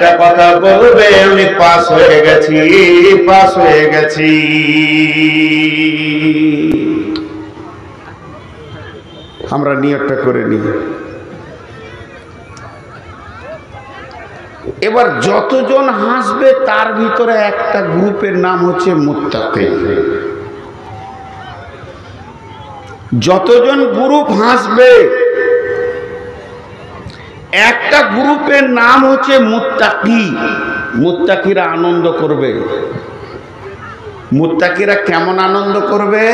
একটা কথা বলবে, আমি পাস হয়ে গেছি, পাস হয়ে গেছি। আমরা নিয়তটা করে নিই। এবার যতজন হাসবে তার ভিতরে একটা গ্রুপের নাম হচ্ছে মুত্তাকি। যতজন গ্রুপ হাসবে একটা গ্রুপের নাম হচ্ছে মুত্তাকি। মুত্তাকিরা আনন্দ করবে। মুত্তাকিরা কেমন আনন্দ করবে?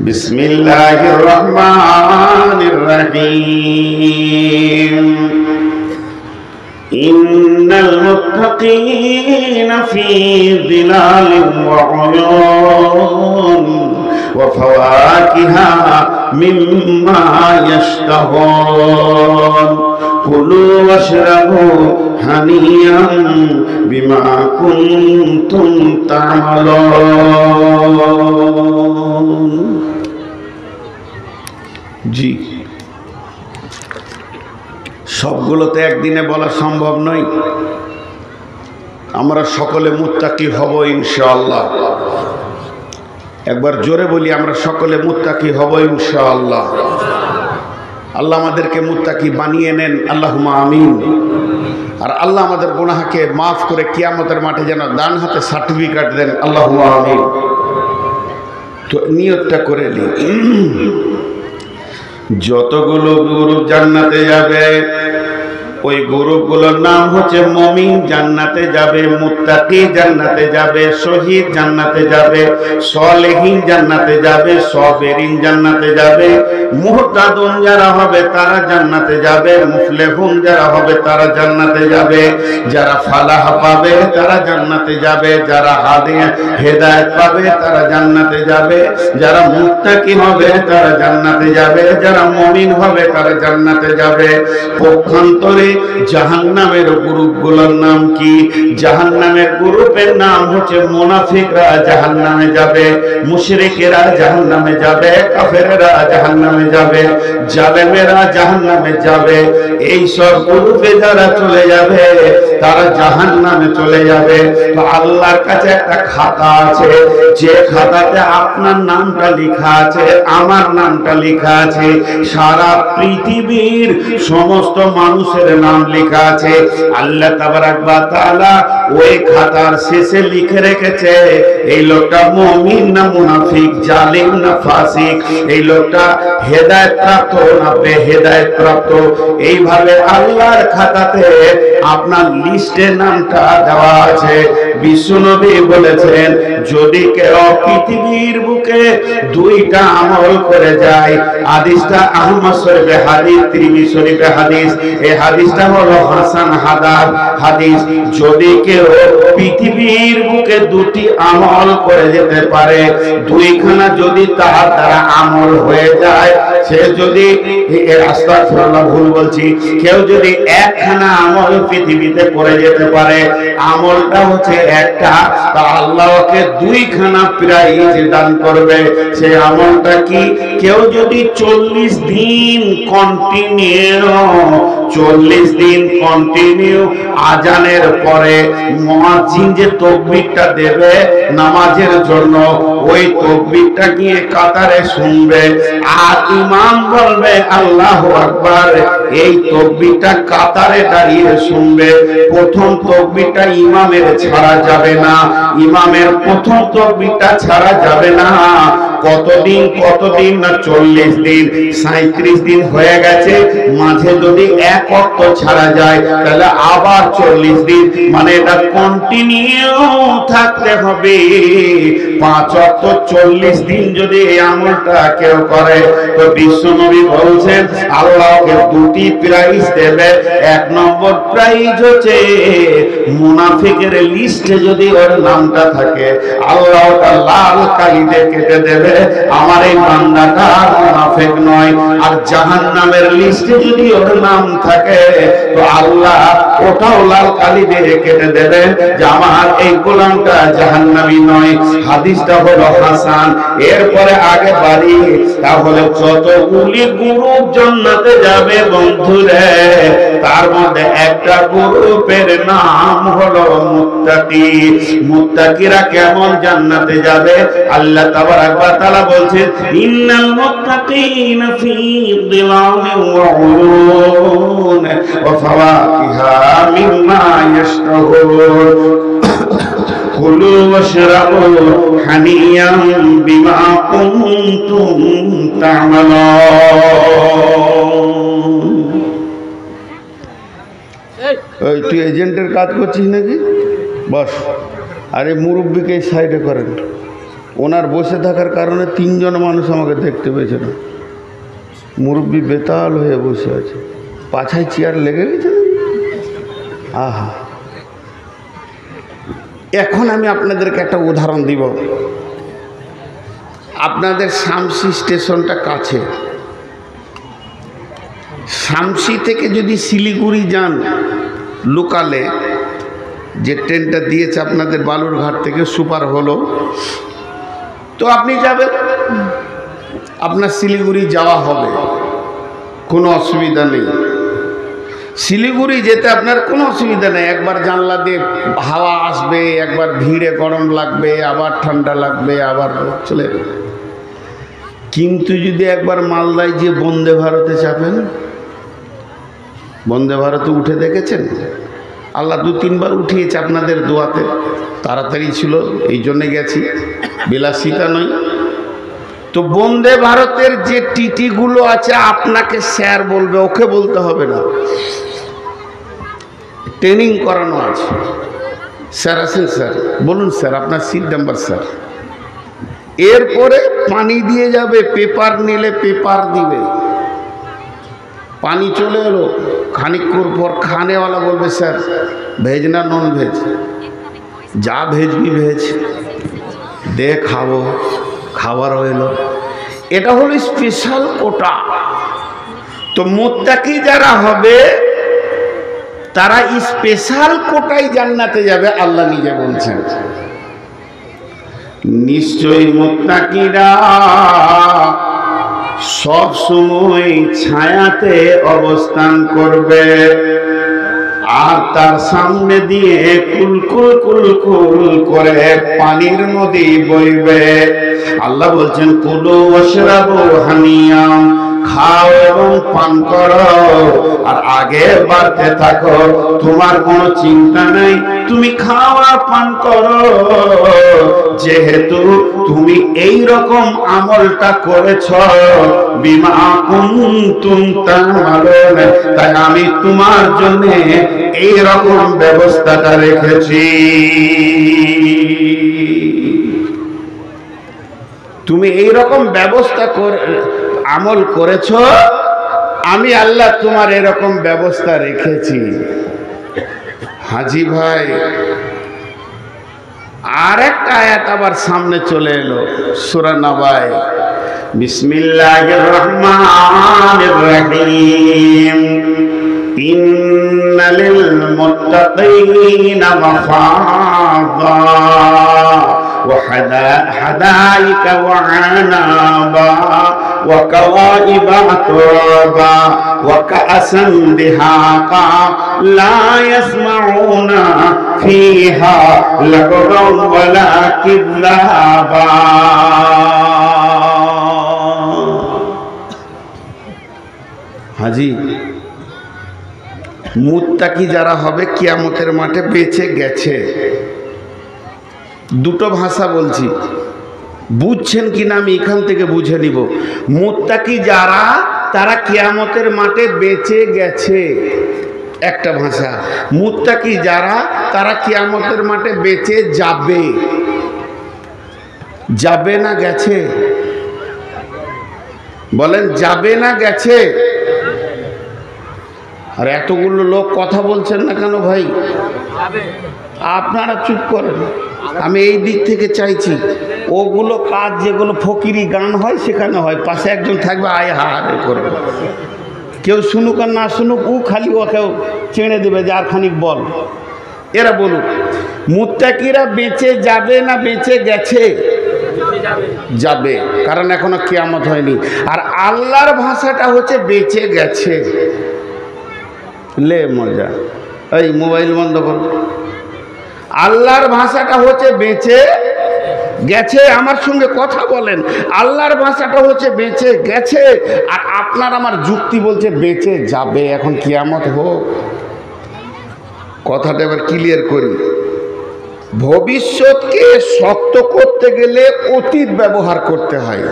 বিসমিল্লাহির রহমানির রহিম। ইন্নাল মুত্তাকিনা ফি যিলালিন ওয়া উয়ুন ওয়া ফাওয়াকিহা মিম্মা ইয়াশতাহুন কুলু ওয়াশরাবু হানিয়ান বিমা কুনতুম তা'মালুন। জি, সবগুলো তো একদিনে বলা সম্ভব নয়। আমরা সকলে মুত্তাকি হব ইনশাআল্লাহ। একবার জোরে বলি, আমরা সকলে মুত্তাকি হব ইনশাআল্লাহ। আল্লাহ আমাদেরকে মুত্তাকি বানিয়ে নেন, আল্লাহুম্মা আমিন। আর আল্লাহ আমাদের গুনাহকে মাফ করে কিয়ামতের মাঠে যেন ডান হাতে সার্টিফিকেট দেন, আল্লাহুম্মা আমিন। তো নিয়তটা করে নিই। যতগুলো গ্রুপ জান্নাতে যাবে ওই গ্রুপগুলোর নাম হচ্ছে মুমিন জান্নাতে যাবে, মুত্তাকি জান্নাতে যাবে, শহীদ জান্নাতে যাবে, সালেহীন জান্নাতে যাবে, সাবিরিন জান্নাতে যাবে, মুহতাদুন যারা হবে তারা জান্নাতে যাবে, মুফলিহুন যারা হবে তারা জান্নাতে যাবে, যারা ফালাহ পাবে তারা জান্নাতে যাবে, যারা হেদায়েত পাবে তারা জান্নাতে যাবে, যারা মুত্তাকি হবে তারা জান্নাতে যাবে, যারা মুমিন হবে তারা জান্নাতে যাবে। পক্ষান্তরে জাহান্নামের গ্রুপগুলোর নাম কি? জাহান্নামের গ্রুপের নাম হচ্ছে মুনাফিকরা জাহান্নামে যাবে, মুশরিকেরা জাহান্নামে যাবে, কাফেরেরা জাহান্নামে যাবে, জালেমেরা জাহান্নামে যাবে। এই সব গ্রুপে যারা চলে যাবে তারা জাহান্নামে চলে যাবে। তো আল্লাহর কাছে একটা খাতা আছে, যে খাতাতে আপনার নামটা লেখা আছে, আমার নামটা লেখা আছে, সারা পৃথিবীর সমস্ত মানুষের নাম লেখা আছে। আল্লাহ তাবারাক ওয়া তাআলা ওই খাতার শেষে লিখে রেখেছে এই লোকটা মুমিন না মুনাফিক, জালিম না ফাসিক, এই লোকটা হেদায়েত প্রাপ্ত না বেহেদায়েত প্রাপ্ত। এইভাবে আল্লাহর খাতাতে আপনার লিস্টে নামটা দেওয়া আছে। বিশ্বনবী বলেছেন, যদি কেউ পৃথিবীর বুকে দুইটা আমল করে যায়, হাদিসটা আহমদ শরীফে হাদিস, তিরমিজি শরীফে হাদিস, এই হাদিসটা হলো হাসান হাদিস। যদি কেউ পৃথিবীর বুকে দুটি আমল করে যেতে পারে, দুইখানা যদি তার দ্বারা আমল হয়ে যায়, সে যদি আস্তাগফিরুল্লাহ ভুল বলছি, কেউ যদি একখানা আমল পৃথিবীতে করে যেতে পারে, আমলটা হচ্ছে একটা, তা আল্লাহ ওকে দুইখানা প্রাইজ দান করবে। সে আমলটা কি? কেউ যদি 40 দিন কন্টিনিউ আজানের পরে মুয়াজ্জিন যে তাকবীরটা দেবে নামাজের জন্য, ওই তাকবীরটা গিয়ে কাতারে শুনবে, আর ইমাম বলবে আল্লাহু আকবার, এই তাকবীরটা কাতারে দাঁড়িয়ে শুনবে। প্রথম তাকবীরটা ইমামের ছাড়া যাবে না, ইমামের প্রথম তাকবীরটা ছাড়া যাবে না। কতদিন না 40 দিন, 37 দিন হয়ে গেছে, মাঝে যদি এক ওয়াক্ত ছাড়া যায় তাহলে আবার 40 দিন, মানে এটা কন্টিনিউ থাকতে হবে 5 ওয়াক্ত 40 দিন যদি এই আমলটা কেউ করে। তো বিশ্বনবী বলছেন আল্লাহকে দুটি প্রাইজ দেবে। এক নম্বর প্রাইজ হচ্ছে মুনাফিকের লিস্টে যদি ওর নামটা থাকে, আল্লাহ ওটা লাল কালিতে কেটে দেবে, আমার এই বান্দাটা মুনাফিক নয়। আর জাহান্নামের লিস্টে যদি ওর নাম থাকে, তো আল্লাহ ওটাও লাল কালি দিয়ে কেটে দেবেন যে আমার এই গোলামটা জাহান্নামী নয়। হাদিসটা হলো হাসান। এরপরে আগে বাড়ি, তাহলে যতগুলি গ্রুপ জান্নাতে যাবে বন্ধুরে, তার মধ্যে একটা গ্রুপের নাম হলো মুত্তাকি। মুত্তাকিরা কেমন জান্নাতে যাবে? আল্লাহ তাবারাক ওয়া তাআলা বলছেন, ইন্নাল মুত্তাকিনা ফি যিলালিন ওয়া উয়ুন ওয়া ফাওয়াকিহা মিম্মা ইয়াশতাহুন কুলু ওয়াশরাবু হানিয়াম বিমা কুনতুম তা'মালুন। এই তুই এজেন্টের কাজ করছিস নাকি? বস। আরে মুরব্বিকে সাইডে করেন। ওনার বসে থাকার কারণে 3 জন মানুষ আমাকে দেখতে পেয়েছে না। মুরব্বি বেতাল হয়ে বসে আছে, পাছায় চেয়ার লেগে গেছে। আহা, এখন আমি আপনাদেরকে একটা উদাহরণ দিব। আপনাদের শামসি স্টেশনটা কাছে। শামসি থেকে যদি শিলিগুড়ি যান লোকালে, যে ট্রেনটা দিয়েছে আপনাদের বালুরঘাট থেকে সুপার হলো, তো আপনি যাবেন, আপনার শিলিগুড়ি যাওয়া হবে, কোনো অসুবিধা নেই। শিলিগুড়ি যেতে আপনার কোনো অসুবিধা নেই। একবার জানলা দিয়ে হাওয়া আসবে, একবার ভিড়ে গরম লাগবে, আবার ঠান্ডা লাগবে, আবার চলে যাবে। কিন্তু যদি একবার মালদায় যে বন্দে ভারতে চাপেন, বন্দে ভারতে উঠে দেখেছেন? আল্লাহ 2-3 বার উঠিয়েছে আপনাদের দোয়াতে। তাড়াতাড়ি ছিল, এই জন্যে গেছি, বিলাসিতা নয়। তো বন্দে ভারতের যে টিটিগুলো আছে আপনাকে স্যার বলবে, ওকে বলতে হবে না, ট্রেনিং করানো আছে। স্যার আছেন? স্যার বলুন, স্যার আপনার সিট নাম্বার স্যার। এরপরে পানি দিয়ে যাবে, পেপার নিলে পেপার দিবে। পানি চলে এলো, খানিকক্ষণ পর খানেওয়ালা বলবে, স্যার ভেজ না নন ভেজ? যা ভেজবি ভেজ দে, খাবো। খাবার হইল। এটা হলো স্পেশাল কোটা। তো মুত্তাকি যারা হবে তারা স্পেশাল কোটায় জান্নাতে যাবে, আল্লাহ নিজে বলছেন। নিশ্চয়ই মুত্তাকিরা সব সময় ছায়াতে অবস্থান করবে, আর তার সামনে দিয়ে কুলকুল কুলকুল করে পানির নদী বইবে। আল্লাহ বলছেন, কুলু ওয়াশরাবু হানিয়াম, খাও এবং পান করো, আর আগে বাড়তে থাকো। তোমার কোনো চিন্তা নেই, তুমি খাও আর পান করো। যেহেতু তুমি এই রকম আমলটা করেছ, বিমা কুনতুম তা'মালুন, তাই আমি তোমার জন্য এই রকম ব্যবস্থাটা রেখেছি। তুমি এই রকম ব্যবস্থা করে আমল করেছ, আমি আল্লাহ তোমার এরকম ব্যবস্থা রেখেছি। হাজি ভাই, আর একটা আয়াত আবার সামনে চলে এলো, সূরা নাবায়। বিসমিল্লাহির রহমানির রহিম। ইন্না লিল মুত্তাকিনা মাফাযা وحدائق وعنابا وكواعب أترابا وكأسا دهاقا لا يسمعون فيها لغوا ولا كذابا। হাজি, মুত্তাকি যারা হবে কিয়ামতের মাঠে বেঁচে গেছে। দুটো ভাষা বলছি, বুঝছেন কিনা আমি এখান থেকে বুঝে নিব। মুত্তাকি যারা, তারা কিয়ামতের মাঠে বেঁচে গেছে, একটা ভাষা। মুত্তাকি যারা, তারা কিয়ামতের মাঠে বেঁচে যাবে। যাবে না গেছে? বলেন, যাবে না গেছে? আর এতগুলো লোক কথা বলছেন না কেন ভাই? আপনারা চুপ করেন। আমি এই দিক থেকে চাইছি, ওগুলো কাজ যেগুলো ফকিরি গান হয় সেখানে হয়, পাশে একজন থাকবে আয় হা রে করবে। কেউ শুনুক আর না শুনুক, ও খালি ওকেও চেড়ে দেবে যে আর খানিক বল। এরা বলুক, মুত্তাকিরা বেঁচে যাবে না বেঁচে গেছে? যাবে, কারণ এখনো কিয়ামত হয়নি। আর আল্লাহর ভাষাটা হচ্ছে বেঁচে গেছে। লে মজা, এই মোবাইল বন্ধ কর। আল্লাহর ভাষাটা হচ্ছে বেঁচে গেছে। আমার সঙ্গে কথা বলেন, আল্লাহর ভাষাটা হচ্ছে বেঁচে গেছে, আর আপনার আমার যুক্তি বলছে বেঁচে যাবে। এখন কিয়ামত হোক। কথাটা এবার ক্লিয়ার করি। ভবিষ্যৎকে শক্ত করতে গেলে অতীত ব্যবহার করতে হয়।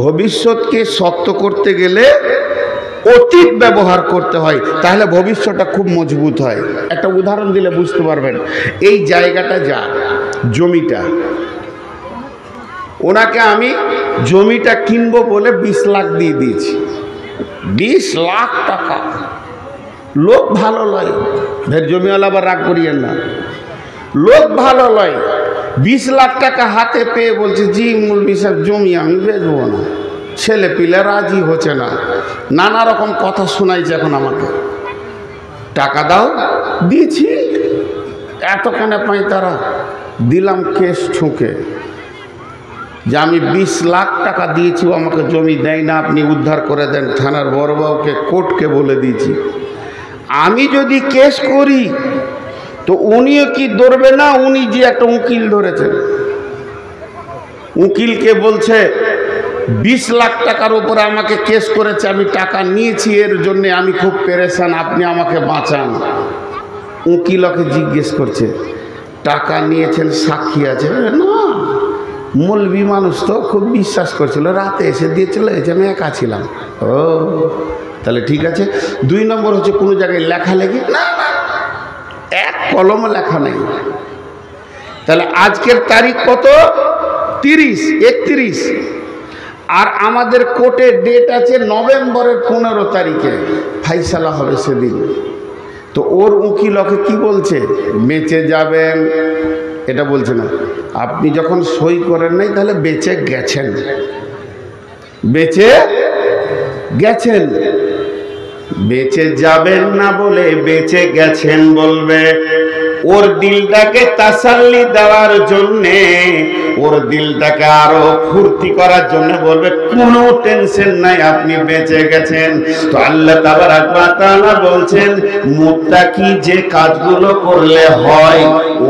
ভবিষ্যৎকে শক্ত করতে গেলে অতীত ব্যবহার করতে হয়, তাহলে ভবিষ্যৎটা খুব মজবুত হয়। একটা উদাহরণ দিলে বুঝতে পারবেন। এই জায়গাটা যা জমিটা, ওনাকে আমি জমিটা কিনবো বলে 20 লাখ দিয়ে দিয়েছি। 20 লাখ টাকা। লোক ভালো লয়, ফের জমিওয়ালা আবার রাগ করিয়েন না। লোক ভালো লয়, 20 লাখ টাকা হাতে পেয়ে বলছে, জি মৌলভী সাহেব জমি আমি বেচবো না। ছেলে পিলে রাজি হচ্ছে না, নানা রকম কথা শোনাইছে। এখন আমাকে টাকা দাও, দিয়েছি। এতক্ষণে পাই তারা দিলাম কেস ঠুকে যে আমি 20 লাখ টাকা দিয়েছি, ও আমাকে জমি দেয় না, আপনি উদ্ধার করে দেন। থানার বড়বাবুকে, কোর্টকে বলে দিয়েছি। আমি যদি কেস করি তো উনিও কি ধরবে না? উনি যে একটা উকিল ধরেছেন, উকিলকে বলছে 20 লাখ টাকার উপরে আমাকে কেস করেছে, আমি টাকা নিয়েছি, এর জন্য আমি খুব পেরেশান, আপনি আমাকে বাঁচান। উকিল ওকে জিজ্ঞেস করছে, টাকা নিয়েছেন, সাক্ষী আছে? না, মৌলবি মানুষ তো খুব বিশ্বাস করছিল, রাতে এসে দিয়ে চলে গেছে, আমি একা ছিলাম। ও তাহলে ঠিক আছে। 2 নম্বর হচ্ছে কোনো জায়গায় লেখালেখি? না, এক কলম লেখা নেই। তাহলে আজকের তারিখ কত? 30, 31। আর আমাদের কোর্টে ডেট আছে নভেম্বরের 15 তারিখে, ফাইসালা হবে সেদিন। তো ওর উকিল ওকে কি বলছে? বেঁচে যাবেন, এটা বলছে না। আপনি যখন সই করেন নাই, তাহলে বেঁচে গেছেন। বেঁচে গেছেন, বেঁচে যাবেন না বলে বেঁচে গেছেন বলবে। ওর দিলটাকে তাসাল্লি দেওয়ার জন্যে, ওর দিলটাকে আরো ফুর্তি করার জন্য বলবে কোনো টেনশন নাই, আপনি বেঁচে গেছেন। তো আল্লাহ তাবারাক ওয়া তাআলা বলছেন, মুত্তাকি যে কাজগুলো করলে হয়,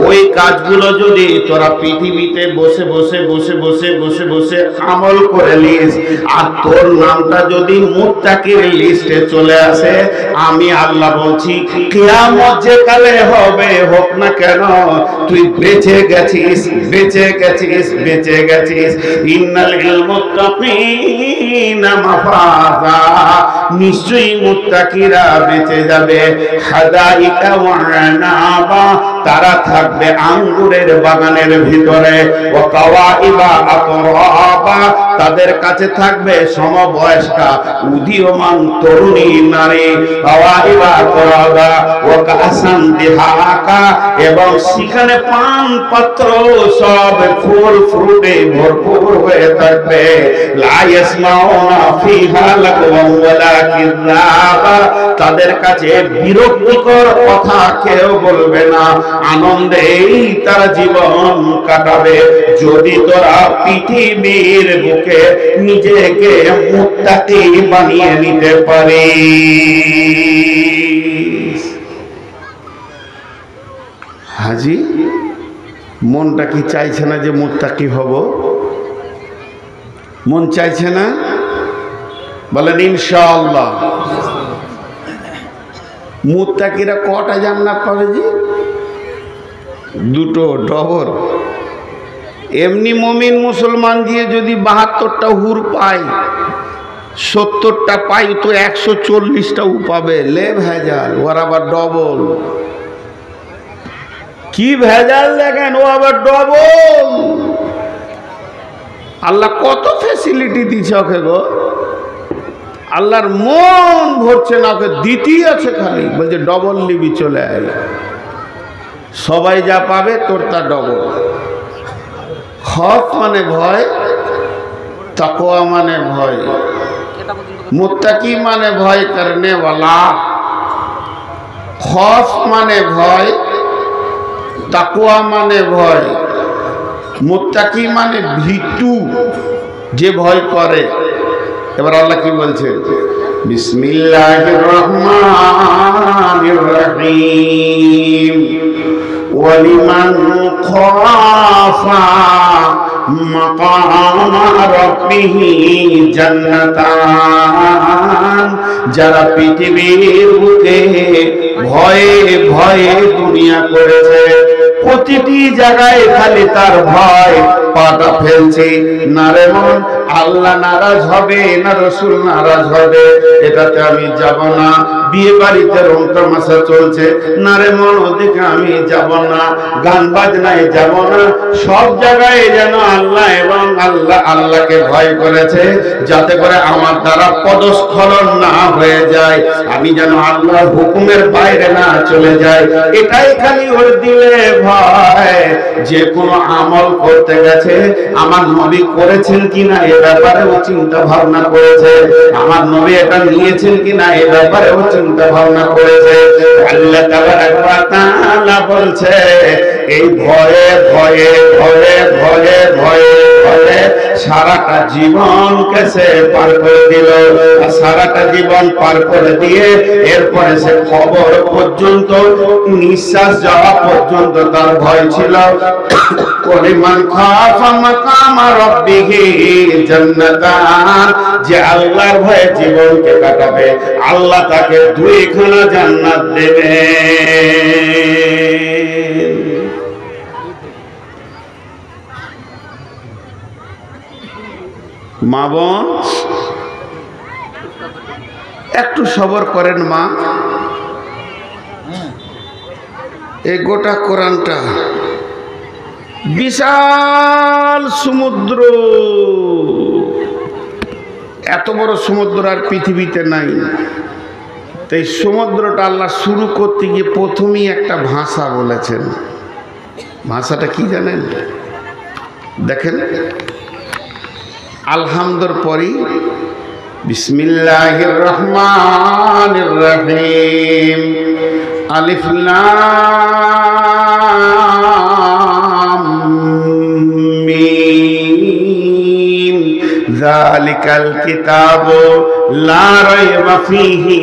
ওই কাজগুলো যদি তোরা পৃথিবীতে বসে বসে বসে বসে বসে বসে আমল করে নিস, আর তোর নামটা যদি মুত্তাকির লিস্টে চলে আসে, আমি আল্লাহ বলছি কিয়ামত যে কালে হবে হোক না কেন, তুই বেঁচে গেছিস, বেঁচে গেছিস, বেঁচে গেছিস। ইন্নাল মুত্তাকিনা মাফাজা, নিশ্চয়ই মুত্তাকিরা বেঁচে যাবে। হাদাইকা ওয়া আনাবা, তারা থাকবে আঙ্গুরের বাগানের ভিতরে। ওয়া কাওয়াইবা আতরাবা, তাদের কাছে থাকবে সমবয়স্কা উদীয়মান তরুণী নারী। কাওয়াইবা আতরাবা ওয়া কাসান দিহাকা, এবং সেখানে পান পাত্র সব ফুল ফ্রুটে ভরপুর হয়ে থাকবে। লা ইয়াসমাউনা ফিহা লাগওয়ান ওয়ালা কিযাবা, তাদের কাছে বিরক্তিকর কথা কেউ বলবে না, আনন্দেই তারা জীবন কাটাবে। যদি তোরা পৃথিবীর বুকে নিজেকে মুত্তাকি বানিয়ে নিতে পারিস। হাজি, মনটা কি চাইছে না যে মুত্তাকি হব? মন চাইছে না? বলেন ইনশাআল্লাহ। মুত্তাকিরা কটা জান্নাত পাবে জি? 2টো, ডবল। এমনি মুমিন মুসলমান দিয়ে যদি 72টা হুর পায়, 70টা পাই, তো 140টাও পাবে। লে ভেজাল, ওর আবার ডবল। কি ভেজাল দেখেন, ও আবার ডবল। আল্লাহ কত ফ্যাসিলিটি দিচ্ছে ওকে গো। আল্লাহর মন ভরছে না, ওকে দিতেই আছে খালি। বলছে ডবল নিবি, চলে আয়। সবাই যা পাবে তোর তা ডবল। খফ মানে ভয়, তাকওয়া মানে ভয়। मुत्तकी माने भय करने वाला, खौफ माने भय, ताकवा माने भय, मुत्तकी माने भीतु जे भय करे। এবার আল্লাহ কি বলছেন? বিসমিল্লাহির রহমানির রহিম ওয়ালিমান খাফা মাকামা রাব্বিহি জান্নাতান। যারা পৃথিবীর বুকে ভয়ে ভয়ে দুনিয়া করেছে, প্রতিটি জায়গায় খালি তার ভয়, পাটা ফেলছে, না রে মন আল্লাহ নারাজ হবে না রসুল নারাজ হবে, এটাতে আমি যাব না। বিয়ে বাড়িতে রং তামাশা চলছে, না রে মন ওদিকে আমি যাব না। গান বাজনায় যাব না। সব জায়গায় যেন আল্লাহ এবং আল্লাহকে ভয় করেছে, যাতে করে আমার দ্বারা পদস্খলন না হয়ে যায়, আমি যেন আল্লাহর হুকুমের বাইরে না চলে যাই। এটাই খালি ওর দিলে ভয়। যে কোনো আমল করতে গেছে আমার নবী করেছেন কিনা এ ব্যাপারে ও চিন্তা ভাবনা করেছে, আমার নবী এটা নিয়েছেন কিনা এ ব্যাপারে ও চিন্তা ভাবনা করেছে। আল্লাহ তাআলা বলছে এই ভয়ে ভয়ে ভয়ে ভয়ে ভয়ে ভয়ে সারাটা জীবনকে সে পার করে দিল। সারাটা জীবন পার করে দিয়ে এরপরে সে খবর পর্যন্ত, নিঃশ্বাস যাওয়া পর্যন্ত তার ভয় ছিল। ওয়ালিমান খাফা মাকামা রাব্বিহি জান্নাতান। যে আল্লাহর ভয়ে জীবনকে কাটাবে আল্লাহ তাকে দুইখানা জান্নাত দেবে। মা বোন একটু সবর করেন মা। এই গোটা কোরআনটা বিশাল সমুদ্র, এত বড় সমুদ্র আর পৃথিবীতে নাই। তো এই সমুদ্রটা আল্লাহ শুরু করতে গিয়ে প্রথমেই একটা ভাষা বলেছেন। ভাষাটা কি জানেন? দেখেন, আলহামদুর পরই বিসমিল্লাহির রহমানির রহিম আলিফ লাম মিম যালিকাল কিতাবু লা রাইবা ফীহি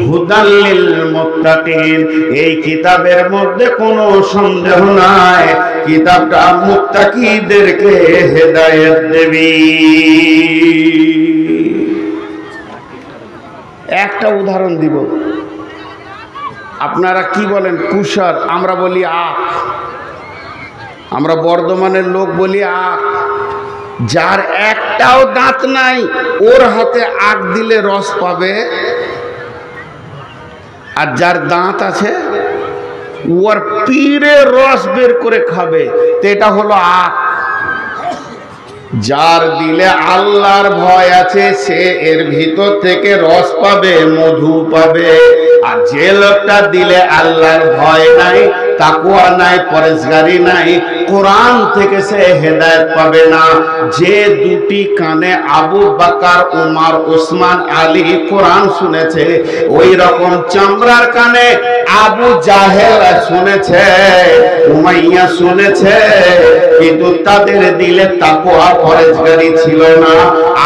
হুদাল লিল মুত্তাকিন। এই কিতাবের মধ্যে কোনো সন্দেহ নাই, কিতাবটা মুত্তাকিদেরকে হেদায়েত দেবে। একটা উদাহরণ দিব। আপনারা কি বলেন? কুশার, আমরা বলি আখ। আমরা বর্ধমানের লোক বলি আখ। যার একটাও দাঁত নাই ওর হাতে আখ দিলে রস পাবে, আর যার দাঁত আছে ওর পীরে রস বের করে খাবে। তো এটা হলো আখ। যার দিলে আল্লাহর ভয় আছে সে এর ভিতর থেকে রস পাবে, মধু পাবে। আর যে লোকটা দিলে আল্লাহর ভয় নাই, তাকওয়া নাই, পরেজগারি নাই, কোরআন থেকে সে হেদায়েত পাবে না। যে দুটি কানে আবু বকর, উমর, উসমান, আলী কোরআন শুনেছে, ওই রকম চামড়ার কানে আবু জাহেল শুনেছে, উমাইয়া শুনেছে, কিন্তু তাদের দিলে তাকওয়া পরেজগারি ছিল না,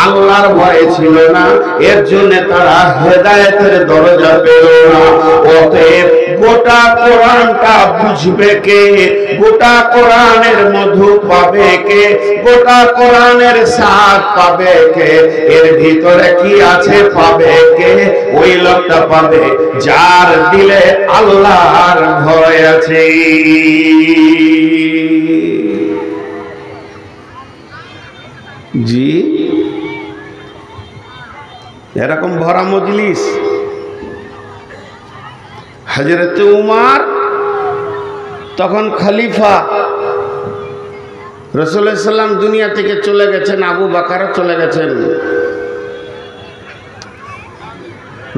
আল্লাহর ভয় ছিল না। এর জন্য তারা হেদায়েতের দরজা পেল না। অতএব গোটা কোরআনটা বুঝবে কে? গোটা কোরআনের মধু পাবে কে? গোটা কোরআনের স্বাদ পাবে কে? এর ভিতরে কি আছে পাবে কে? ওই লোকটা পাবে যার দিলে আল্লাহর ভয় আছে। জি, এরকম ভরা মজলিস। হযরত উমর তখন খলিফা, রাসূলুল্লাহ সাল্লাল্লাহু আলাইহি ওয়াসাল্লাম দুনিয়া থেকে চলে গেছেন, আবু বকরও চলে গেছেন।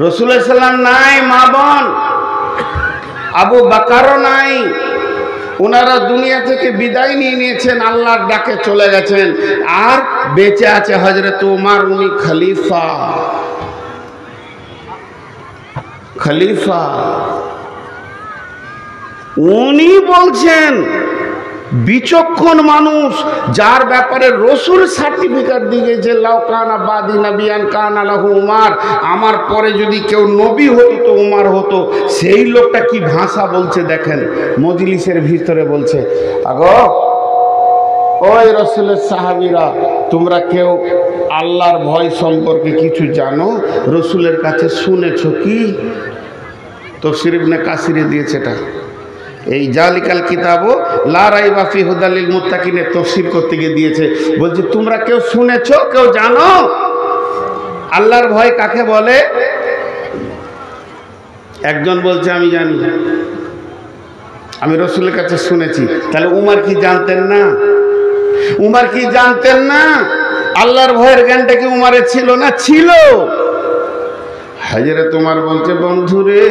রাসূলুল্লাহ সাল্লাল্লাহু আলাইহি ওয়াসাল্লাম নাই, মা বোন, আবু বকরও নাই। ওনারা দুনিয়া থেকে বিদায় নিয়ে নিয়েছেন, আল্লাহর ডাকে চলে গেছেন। আর বেঁচে আছে হযরত উমর, উনি খলিফা। খলিফা। উনি বলছেন বিচক্ষণ মানুষ, যার ব্যাপারে রসুল সার্টিফিকেট দিয়েছে, লাউ কানা বাদি নবিয়ান কানা লাহু উমার, আমার পরে যদি কেউ নবী হতো তো উমার হতো। সেই লোকটা কি ভাষা বলছে দেখেন, মজলিসের ভিতরে বলছে, আগো ওই রসুলের সাহাবীরা, তোমরা কেউ আল্লাহর ভয় সম্পর্কে কিছু জানো? রসুলের কাছে শুনেছো কি? তাফসীর ইবনে কাসিরে দিয়েছে এটা। এই জালিকাল কিতাবও লা রাইবা ফি হুদাল লিল মুত্তাকিনের তাফসীর করতে গিয়ে দিয়েছে। বলছে তোমরা কেউ শুনেছো, কেউ জানো আল্লাহর ভয় কাকে বলে? একজন বলছে আমি জানি, আমি রসুলের কাছে শুনেছি। তাহলে উমর কি জানতেন না? উমর কি জানতেন না? আল্লাহর ভয়ের জ্ঞানটা কি উমরের ছিল না? ছিল। হযরত উমর বলছে, বন্ধুরে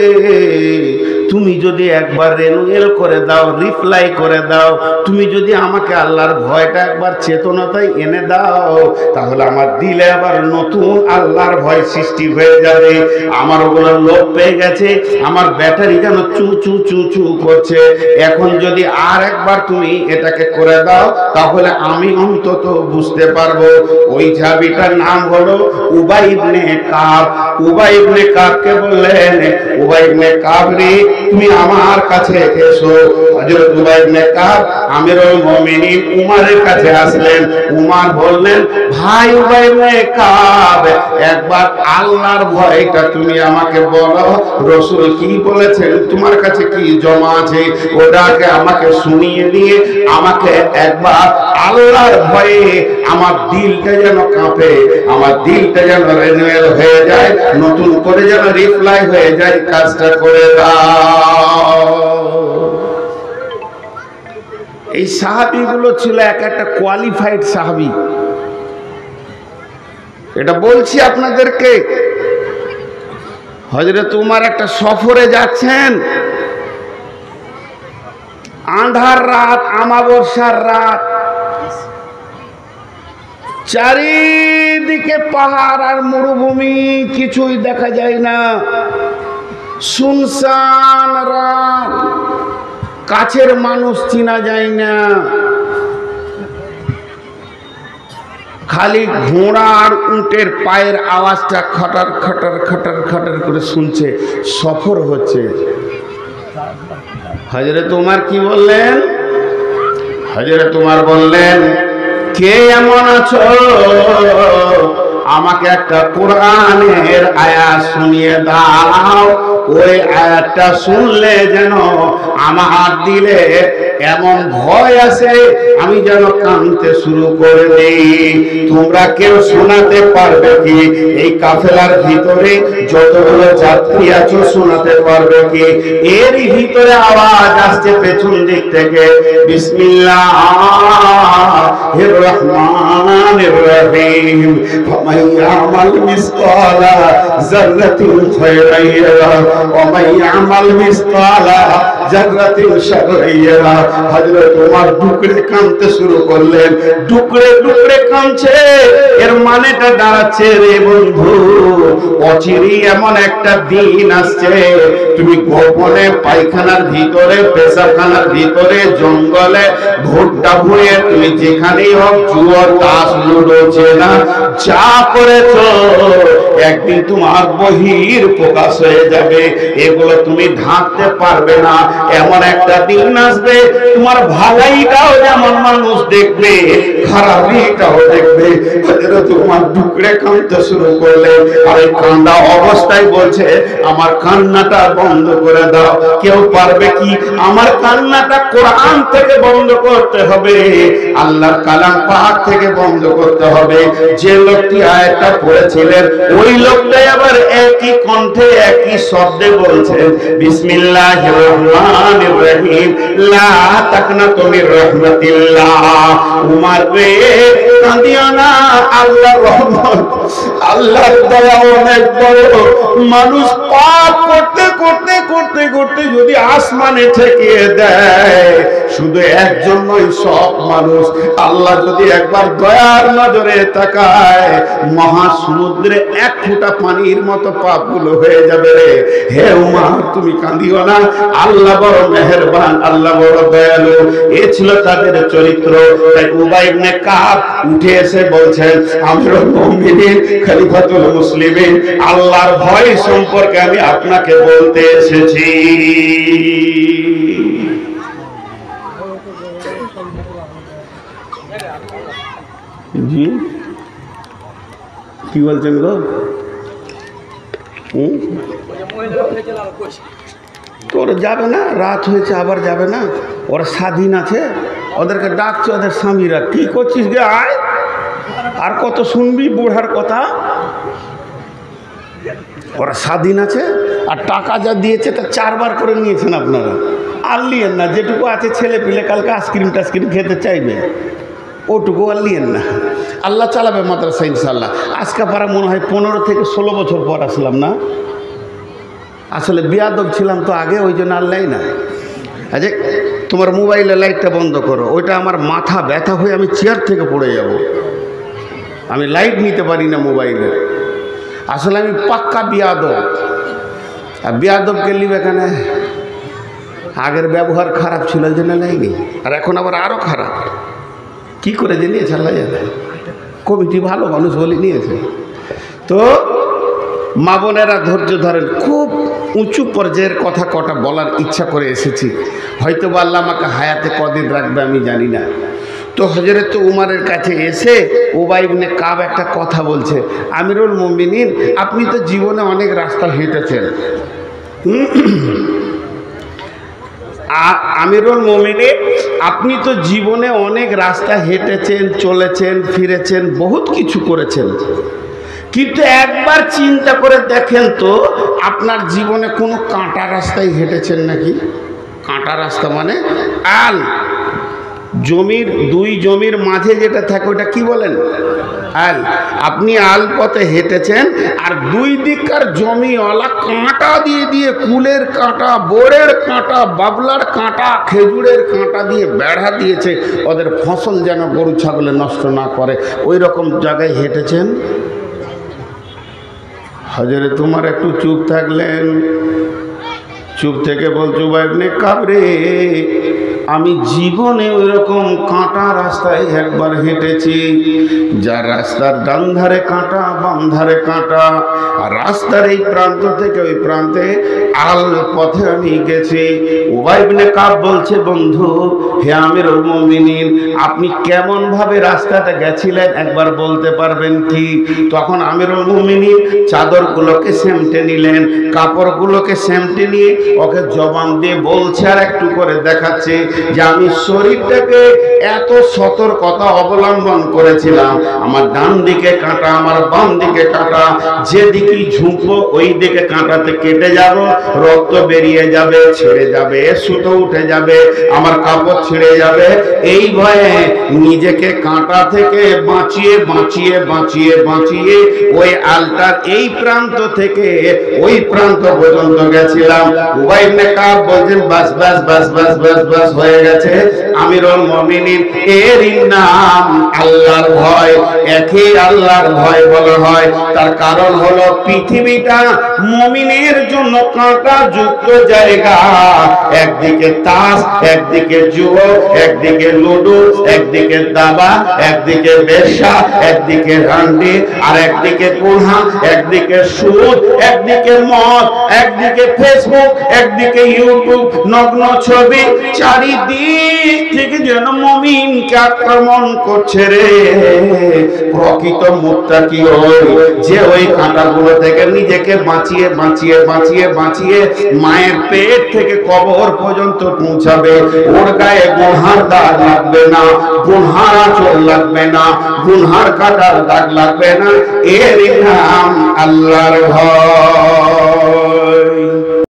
তুমি যদি একবার রেনুয়েল করে দাও, রিপ্লাই করে দাও, তুমি যদি আমাকে আল্লাহর ভয়টা একবার চেতনতায় এনে দাও, তাহলে আমার দিলে আবার নতুন আল্লাহর ভয় সৃষ্টি হয়ে যাবে। আমার ওগুলো লোভ পেয়ে গেছে, আমার ব্যাটারি যেন চু চু চু চু করছে। এখন যদি আর একবার তুমি এটাকে করে দাও, তাহলে আমি অন্তত বুঝতে পারবো। ওই সাহাবীটার নাম হলো উবাই ইবনে কাব। উবাই ইবনে কাবকে বললেন, উবাই ইবনে কাব রে, তুমি আমার কাছে এসো। হযরত উবাই ইবনে কাব আমিরুল মুমিনিন উমরের কাছে আসলেন। উমর বললেন, ভাই উবাই ইবনে কাব, একবার আল্লাহর ভয়টা তুমি আমাকে বলো, রাসূল কি বলেছেন, তোমার কাছে কি জমা আছে, ওটাকে আমাকে শুনিয়ে দিয়ে আমাকে একবার আল্লাহর ভয়ে আমার দিলটা যেন কাঁপে, আমার দিলটা যেন রেনুয়েল হয়ে যায়, নতুন করে যেন রিপ্লাই হয়ে যায়, কাজটা করে দাও। এই সাহাবীগুলো ছিল এক একটা কোয়ালিফাইড সাহাবী। এটা বলছি আপনাদেরকে। হযরত উমর একটা সফরে যাচ্ছেন, আঁধার রাত, আমাবস্যার রাত, চারিদিকে পাহাড় আর মরুভূমি, কিছুই দেখা যায় না, শুনশান রাত, কাছের মানুষ চিনা যায় না, খালি ঘোড়া আর উটের পায়ের আওয়াজটা খটার খটার খটার খটার করে শুনছে, সফর হচ্ছে। হযরত উমর কি বললেন? হযরত উমর বললেন, কে এমন আছো, আমাকে একটা কোরআনের আয়াত শুনিয়ে দাও। ওই আয়াতটা শুনলে যেন আমার দিলে এমন ভয় আছে, আমি যেন কাঁদতে শুরু করে দিই। তোমরা কেউ শোনাতে পারবে কি? এই কাফেলার ভিতরে যতগুলো যাত্রী আছো শোনাতে পারবে কি? এরই ভিতরে আওয়াজ আসছে পেছন দিক থেকে, বিসমিল্লাহির রহমানির রহিম, ফামান ইয়ামাল মিসকালা যাররাতিন খায়রান ইয়ারা ওয়া মান ইয়ামাল মিসকালা যাররাতিন শাররান ইয়ারা। হযরত ওমর ডুকরে কাঁদতে শুরু করলেন, ডুকরে ডুকরে কাঁদছে। এর মানেটা দাঁড়াচ্ছে, রে বন্ধু, অচিরেই এমন একটা দিন আসছে, তুমি গোপনে পায়খানার ভিতরে, পেশাবখানার ভিতরে, জঙ্গলে, ভুট্টা ভুঁয়ে, তুমি যেখানেই হোক, জুয়া, তাস, লুডো, চেনা যা করেছো, একদিন তোমার বহির প্রকাশ হয়ে যাবে। এগুলো তুমি ঢাকতে পারবে না। এমন একটা দিন আসবে, তোমার ভালাইটাও যেমন মানুষ দেখবে, খারাপিটাও দেখবে। তোমার ডুকরে কাঁদতে শুরু করলে, আর এই কান্না অবস্থায় বলছে, আমার কান্নাটা বন্ধ করে দাও। কেউ পারবে কি? আমার কান্নাটা কোরআন থেকে বন্ধ করতে হবে, আল্লাহর কালাম পাক থেকে বন্ধ করতে হবে। যে লোকটি আয়াতটা পড়েছিলেন, ওই লোকটাই আবার একই কণ্ঠে একই শব্দে বলছেন, বিসমিল্লাহির রহমানির রহিম, লা তাকনাতু মির রাহমাতিল্লাহ। উমর রে, কাঁদিও না, আল্লাহর রহমত, আল্লাহর দয়া অনেক বড়। মানুষ পাপ করতে করতে করতে করতে যদি আসমানে ঠেকিয়ে দেয়, শুধু একজন নয়, সব মানুষ। আল্লাহ যদি একবার দয়ার নজরে তাকায়, মহাসমুদ্রে 1 ফোঁটা পানির মতো পাপগুলো হয়ে যাবে রে। হে উমর, তুমি কাঁদিও না, আল্লাহ বড় মেহেরবান, আল্লাহ বড় দয়ালু। এ ছিল তাদের চরিত্র। তাই উবাই ইবনে কাব উঠে এসে বলছেন, আমিরুল মুমিনিন, খলিফাতুল মুসলিমিন, আল্লাহর ভয় সম্পর্কে আমি আপনাকে বলতে এসেছি। জি, কি বলছেন গো? তোর যাবে না, রাত হয়েছে, আবার যাবে না? ওরা স্বাধীন আছে, ওদেরকে ডাকছে, ওদের স্বামীরা, কি করছিস গে, আয়। আর কত শুনবি বুড়ার কথা? ওরা স্বাধীন আছে, আর টাকা যা দিয়েছে তা 4 বার করে নিয়েছেন আপনারা। আর লিয়েন না, যেটুকু আছে ছেলে পিলে কালকে আইসক্রিম টাইসক্রিম খেতে চাইবে, ওটুকু আর লিয়েন না। আল্লাহ চালাবে মাদ্রাসা ইনশাল্লাহ। আজকে পারা মনে হয় 15 থেকে 16 বছর পর আসলাম না। আসলে বিয়াদব ছিলাম তো আগে, ওই জন্য আল্লাহ না। আচ্ছা, তোমার মোবাইলের লাইটটা বন্ধ করো, ওইটা আমার মাথা ব্যথা হয়ে আমি চেয়ার থেকে পড়ে যাব। আমি লাইট নিতে পারি না মোবাইলের। আসলে আমি পাক্কা বিয়াদব। আর বিয়াদবকে লিবে এখানে, আগের ব্যবহার খারাপ ছিল, ওই জন্য লাইনি, আর এখন আবার আরও খারাপ। কি করে যে নিয়েছে আল্লাহ জানে। কমিটি ভালো মানুষ বলে নিয়েছে। তো মা বোনেরা ধৈর্য ধরেন, খুব উঁচু পর্যায়ের কথা কটা বলার ইচ্ছা করে এসেছি। হয়তো বা আল্লাহ আমাকে হায়াতে কদিন রাখবে আমি জানি না। তো হযরত উমরের কাছে এসে উবাই ইবনে কাব একটা কথা বলছে, আমিরুল মুমিনিন, আপনি তো জীবনে অনেক রাস্তা হেঁটেছেন। আমিরুল মুমিনিন, আপনি তো জীবনে অনেক রাস্তা হেঁটেছেন, চলেছেন, ফিরেছেন, বহুত কিছু করেছেন, কিন্তু একবার চিন্তা করে দেখেন তো, আপনার জীবনে কোনো কাঁটা রাস্তায় হেঁটেছেন নাকি? কাঁটা রাস্তা মানে আল, জমির 2 জমির মাঝে যেটা থাকে ওটা কি বলেন? আল। আপনি আল পথে হেঁটেছেন, আর 2 দিককার জমিওয়ালা কাঁটা দিয়ে দিয়ে, কুলের কাঁটা, বোরের কাঁটা, বাবলার কাঁটা, খেজুরের কাঁটা দিয়ে বেড়া দিয়েছে, ওদের ফসল যেন গরু ছাগলে নষ্ট না করে, ওই রকম জায়গায় হেঁটেছেন। হযরত উমর একটু চুপ থাকলেন। চুপ থেকে বলছো, উবাই ইবনে কাব রে, আমি জীবনে ওই রকম কাঁটা রাস্তায় একবার হেঁটেছি, যার রাস্তার ডান ধারে কাঁটা, বাম ধারে কাঁটা, আর রাস্তার এই প্রান্ত থেকে ওই প্রান্তে আল পথে আমি গেছি। উবাই ইবনে কাব বলছে, বন্ধু, হে আমিরুল মুমিনিন, আপনি কেমন ভাবে রাস্তাটা গেছিলেন একবার বলতে পারবেন কি? তখন আমিরুল মুমিনিন চাদরগুলোকে সেমটে নিলেন, কাপড়গুলোকে সেমটে নিয়ে ওকে জবান দিয়ে বলছে, আর একটু করে দেখাচ্ছে যে আমি শরীরটাকে এত সতর্কতা অবলম্বন করেছিলাম, আমার ডান দিকে কাঁটা, আমার বাম দিকে কাঁটা, যেদিকে ঝুঁকবো ওই দিকে কাঁটাতে কেটে যাব, রক্ত বেরিয়ে যাবে, ছেড়ে যাবে, সুতো উঠে যাবে, আমার কাপড় ছিঁড়ে যাবে। এই ভয়ে নিজেকে কাঁটা থেকে বাঁচিয়ে বাঁচিয়ে বাঁচিয়ে বাঁচিয়ে ওই আলটার এই প্রান্ত থেকে ওই প্রান্ত পর্যন্ত গেছিলাম। উবাই ইবনে কাব বলছেন, বাস বাস বাস বাস বাস বাস হয়ে গেছে। আমিরুল মুমিনিন, এর নাম আল্লাহর ভয়। একই আল্লাহর ভয় বলা হয়, তার কারণ হলো পৃথিবীটা মুমিনের জন্য কাঁটা যুক্ত জায়গা। একদিকে তাস, একদিকে জুয়ো, একদিকে লুডো, একদিকে দাবা, একদিকে বেশ্যা, একদিকে রান্ডি, আর একদিকে কুলহা, একদিকে সুদ, একদিকে মদ, একদিকে ফেসবুক, একদিকে ইউটিউব, নগ্ন ছবি, চারিদিক থেকে যেন মুমিনকে আক্রমণ করছে রে। প্রকৃত মুত্তাকি ওই যে ওই কাঁটাগুলো থেকে নিজেকে বাঁচিয়ে বাঁচিয়ে বাঁচিয়ে বাঁচিয়ে মায়ের পেট থেকে কবর পর্যন্ত পৌঁছাবে। ওর গায়ে গুনহার দাগ লাগবে না, গুনহার আঁচল লাগবে না, গুনহার কাঁটার দাগ লাগবে না। এর নাম আল্লাহর ভয়।